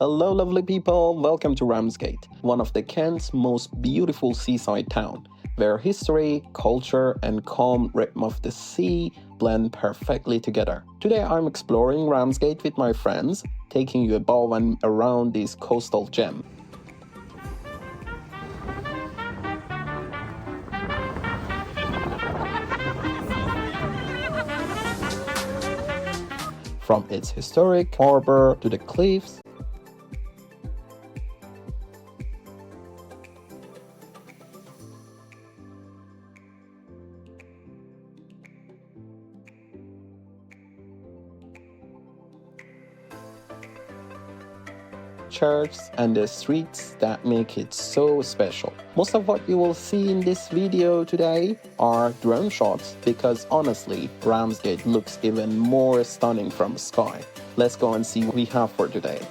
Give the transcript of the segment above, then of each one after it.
Hello, lovely people. Welcome to Ramsgate, one of the Kent's most beautiful seaside town, where history, culture, and calm rhythm of the sea blend perfectly together. Today, I'm exploring Ramsgate with my friends, taking you above and around this coastal gem. From its historic harbour to the cliffs, churches, and the streets that make it so special. Most of what you will see in this video today are drone shots because honestly, Ramsgate looks even more stunning from the sky. Let's go and see what we have for today.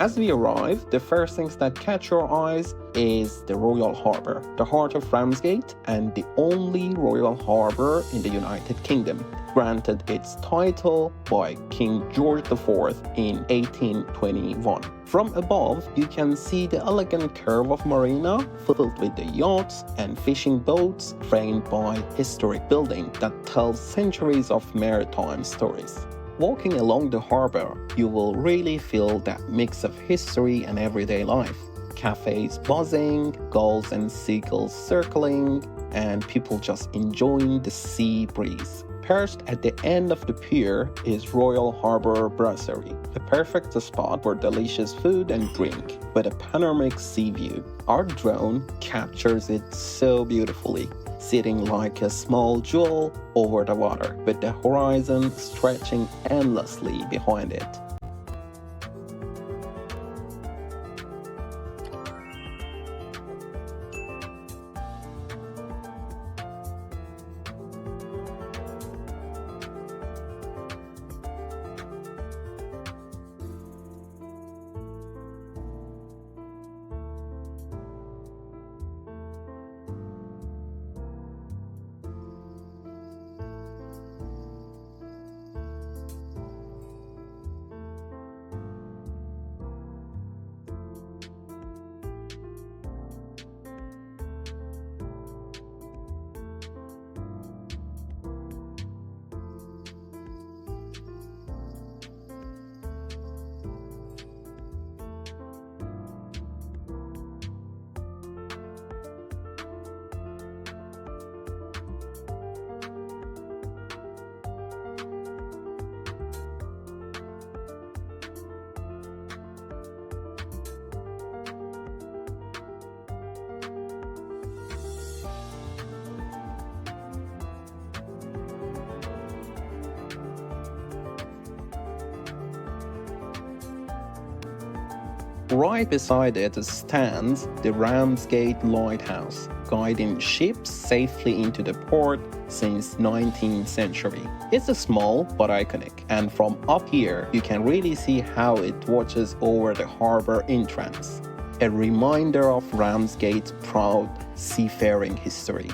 As we arrive, the first things that catch your eyes is the Royal Harbour, the heart of Ramsgate and the only royal harbour in the United Kingdom, granted its title by King George IV in 1821. From above, you can see the elegant curve of marina filled with the yachts and fishing boats framed by historic buildings that tell centuries of maritime stories. Walking along the harbour, you will really feel that mix of history and everyday life. Cafes buzzing, gulls and seagulls circling, and people just enjoying the sea breeze. Perched at the end of the pier is Royal Harbour Brasserie, a perfect spot for delicious food and drink, with a panoramic sea view. Our drone captures it so beautifully, sitting like a small jewel over the water, with the horizon stretching endlessly behind it. Right beside it stands the Ramsgate Lighthouse, guiding ships safely into the port since 19th century. It's small but iconic, and from up here you can really see how it watches over the harbour entrance, a reminder of Ramsgate's proud seafaring history.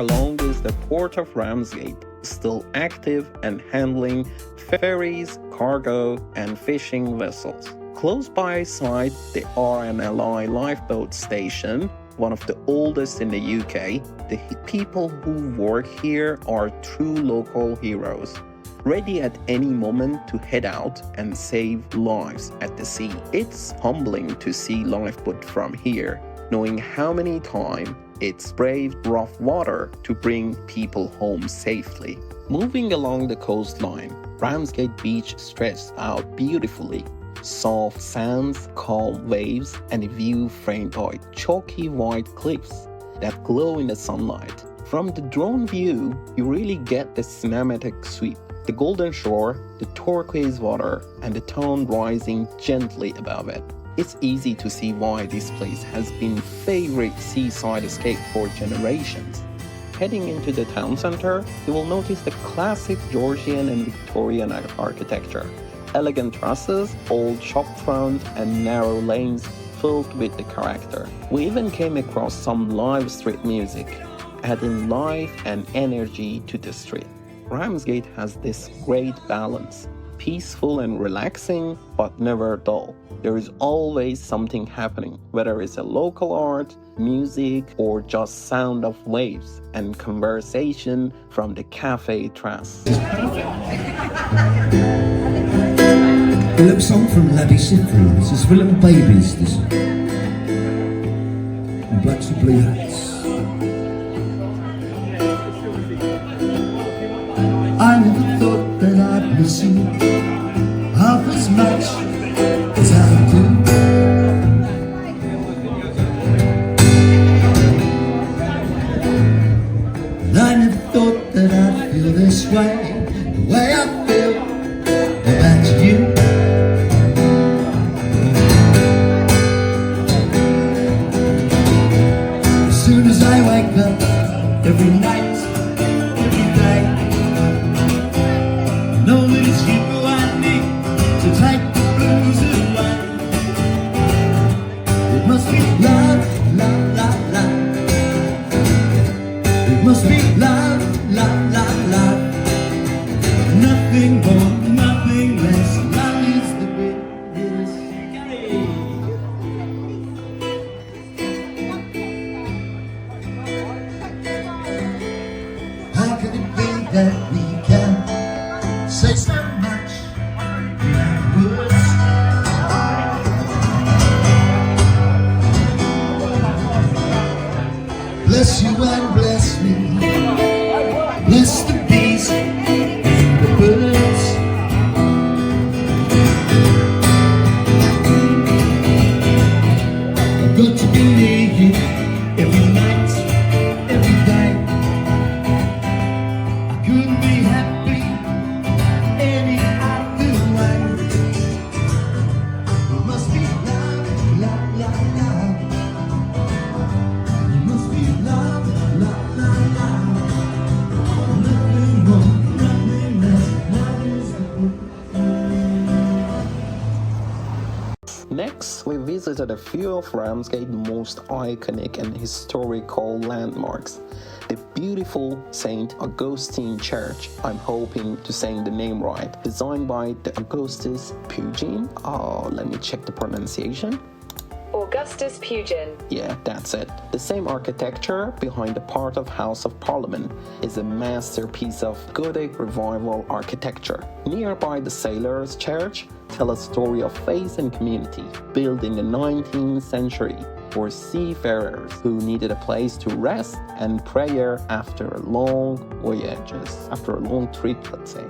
along is the port of Ramsgate, still active and handling ferries, cargo, and fishing vessels. Close by Seaside, the RNLI lifeboat station, one of the oldest in the UK. The people who work here are true local heroes, ready at any moment to head out and save lives at the sea. It's humbling to see lifeboat from here, knowing how many times it's braved rough water to bring people home safely. Moving along the coastline, Ramsgate Beach stretches out beautifully. Soft sands, calm waves, and a view framed by chalky white cliffs that glow in the sunlight. From the drone view, you really get the cinematic sweep. The golden shore, the turquoise water, and the town rising gently above it. It's easy to see why this place has been favorite seaside escape for generations. Heading into the town center, you will notice the classic Georgian and Victorian architecture. Elegant terraces, old shopfront, and narrow lanes filled with the character. We even came across some live street music, adding life and energy to the street. Ramsgate has this great balance, peaceful and relaxing, but never dull. There is always something happening, whether it's a local art, music, or just sound of waves and conversation from the cafe terrace. A little song from Laddie Sifri. This is for little babies, this one. In blacks and blue hats. I never thought that I'd miss you half as much as I do. And I never thought that I'd feel this way, the way I feel about you. As soon as I wake up, every night, every day, I know that it's you who I need to take the blues away. It must be love, love, love, love. It must be love, love, love, love. Nothing more, nothing less. Love is the greatest. How could it be that we can say so much without words? Bless you and bless me. Bless the bees and the birds. I've got to be near you every night, every day. I couldn't be happy any other way. It must be love, love, love, love. It must be love, love, love, love. Nothing more, nothing less. Love is the Next, we visited a few of Ramsgate's most iconic and historical landmarks. The beautiful St. Augustine Church, I'm hoping to saying the name right, designed by the Augustus Pugin. Let me check the pronunciation. Augustus Pugin. Yeah, that's it. The same architecture behind the part of House of Parliament is a masterpiece of Gothic revival architecture. Nearby the Sailors' Church tell a story of faith and community, built in the 19th century for seafarers who needed a place to rest and prayer after a long trip, let's say.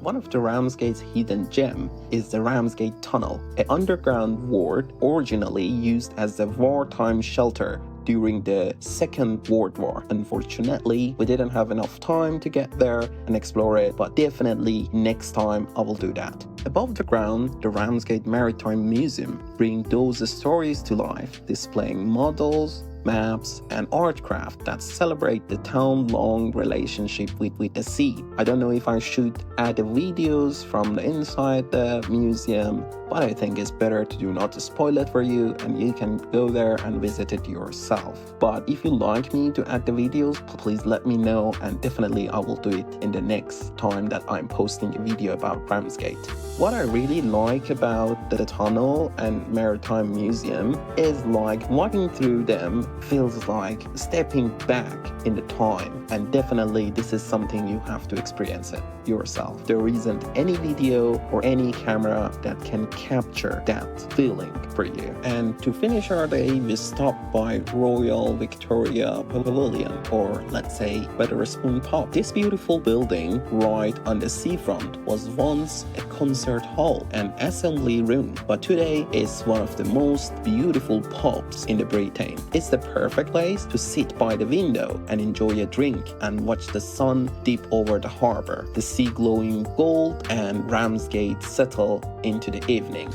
One of the Ramsgate's hidden gem is the Ramsgate Tunnel, an underground ward originally used as a wartime shelter during the Second World War. Unfortunately, we didn't have enough time to get there and explore it, but definitely next time I will do that. Above the ground, the Ramsgate Maritime Museum brings those stories to life, displaying models, maps, and art craft that celebrate the town-long relationship with the sea. I don't know if I should add the videos from the inside the museum, but I think it's better to do not spoil it for you and you can go there and visit it yourself. But if you like me to add the videos, please let me know, and definitely I will do it in the next time that I'm posting a video about Ramsgate. What I really like about the tunnel and maritime museum is like walking through them feels like stepping back in the time, and definitely this is something you have to experience it yourself. There isn't any video or any camera that can capture that feeling for you. And to finish our day, we stopped by Royal Victoria Pavilion, or let's say Wetherspoon Pub. This beautiful building right on the seafront was once a concert hall and assembly room, but today is one of the most beautiful pubs in the Britain. It's the perfect place to sit by the window and enjoy a drink and watch the sun dip over the harbour, the sea glowing gold, and Ramsgate settle into the evening.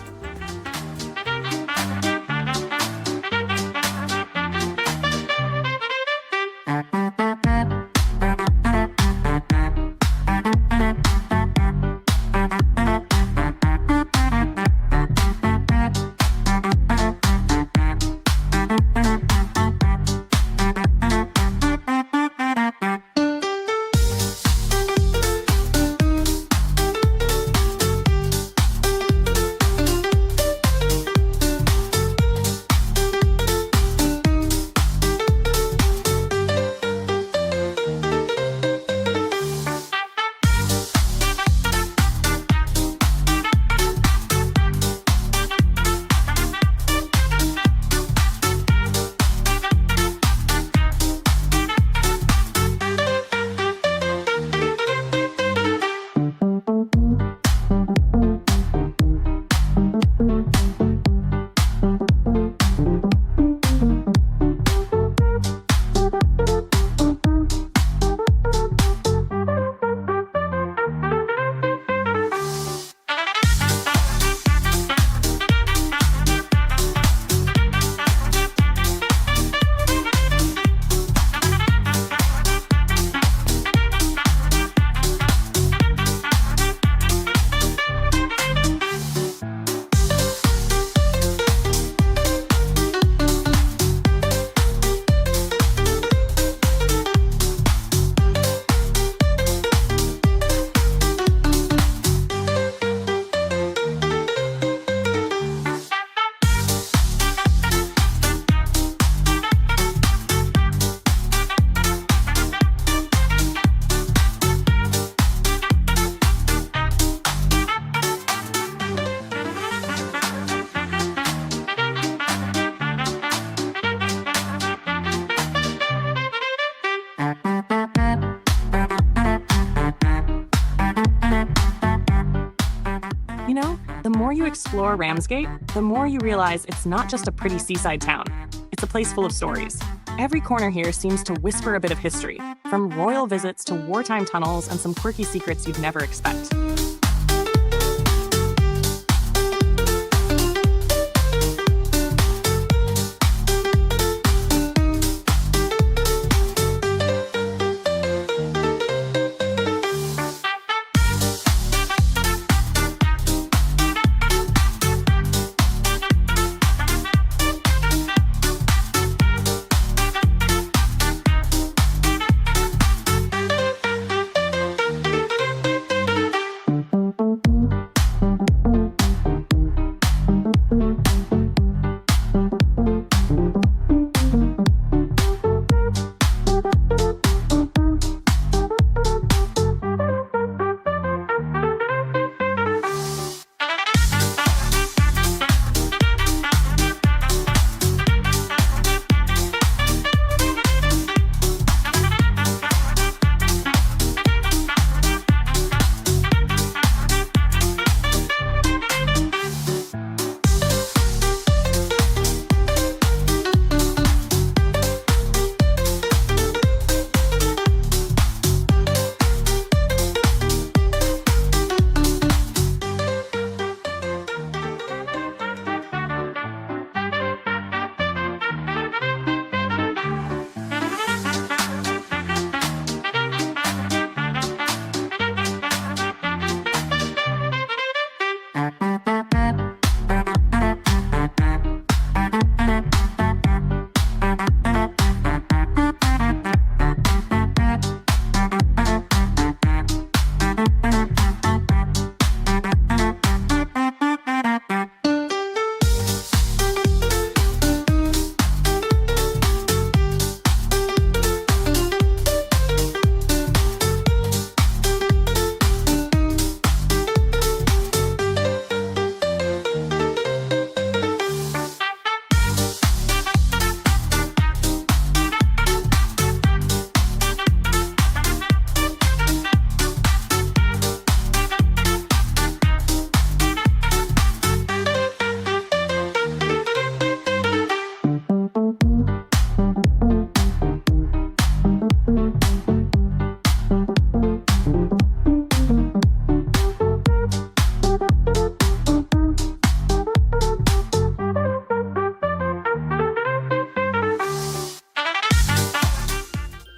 You know, the more you explore Ramsgate, the more you realize it's not just a pretty seaside town. It's a place full of stories. Every corner here seems to whisper a bit of history, from royal visits to wartime tunnels and some quirky secrets you'd never expect.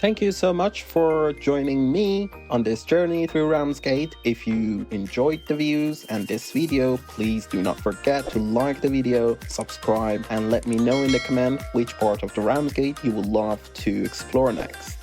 Thank you so much for joining me on this journey through Ramsgate. If you enjoyed the views and this video, please do not forget to like the video, subscribe, and let me know in the comment which part of the Ramsgate you would love to explore next.